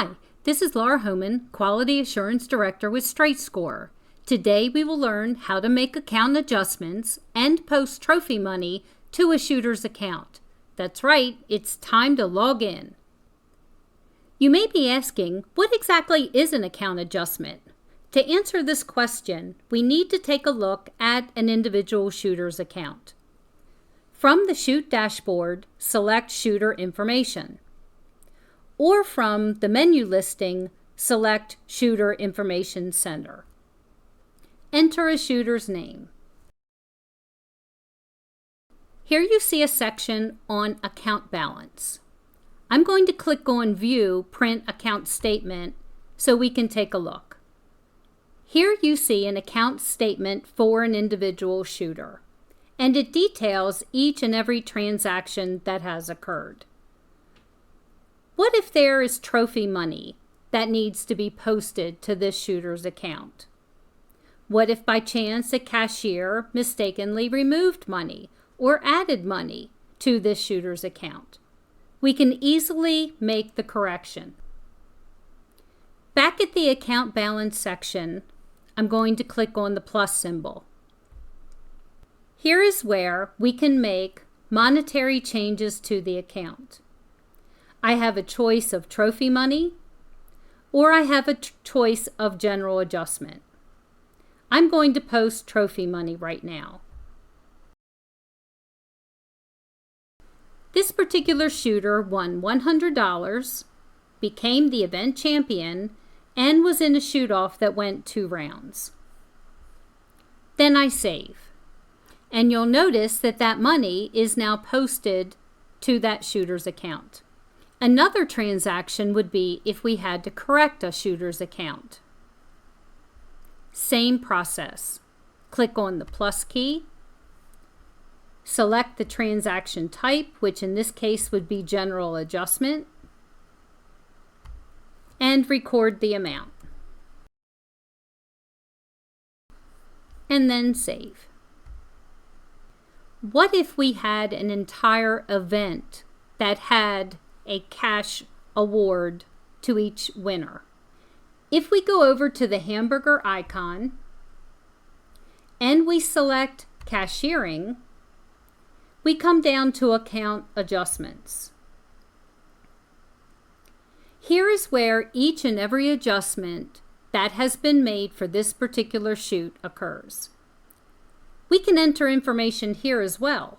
Hi, this is Laura Homan, Quality Assurance Director with StraightScore. Today we will learn how to make account adjustments and post trophy money to a shooter's account. That's right, it's time to log in. You may be asking, what exactly is an account adjustment? To answer this question, we need to take a look at an individual shooter's account. From the Shoot dashboard, select Shooter Information. Or from the menu listing, select Shooter Information Center. Enter a shooter's name. Here you see a section on account balance. I'm going to click on View Print Account Statement so we can take a look. Here you see an account statement for an individual shooter, and it details each and every transaction that has occurred. What if there is trophy money that needs to be posted to this shooter's account? What if by chance a cashier mistakenly removed money or added money to this shooter's account? We can easily make the correction. Back at the account balance section, I'm going to click on the plus symbol. Here is where we can make monetary changes to the account. I have a choice of trophy money, or I have a choice of general adjustment. I'm going to post trophy money right now. This particular shooter won $100, became the event champion, and was in a shoot-off that went 2 rounds. Then I save, and you'll notice that that money is now posted to that shooter's account. Another transaction would be if we had to correct a shooter's account. Same process. Click on the plus key, select the transaction type, which in this case would be general adjustment, and record the amount. And then save. What if we had an entire event that had a cash award to each winner? If we go over to the hamburger icon and we select cashiering, we come down to account adjustments. Here is where each and every adjustment that has been made for this particular shoot occurs. We can enter information here as well.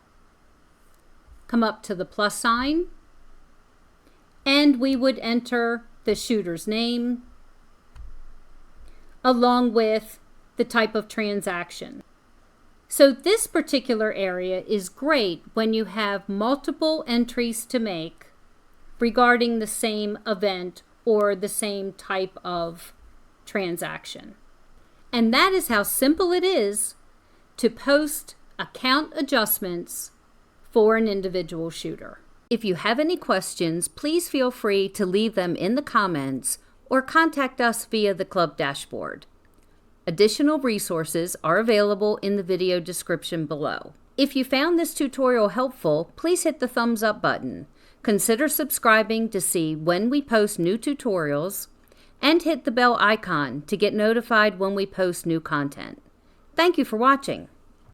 Come up to the plus sign, and we would enter the shooter's name along with the type of transaction. So this particular area is great when you have multiple entries to make regarding the same event or the same type of transaction. And that is how simple it is to post account adjustments for an individual shooter. If you have any questions, please feel free to leave them in the comments or contact us via the club dashboard. Additional resources are available in the video description below. If you found this tutorial helpful, please hit the thumbs up button. Consider subscribing to see when we post new tutorials, and hit the bell icon to get notified when we post new content. Thank you for watching.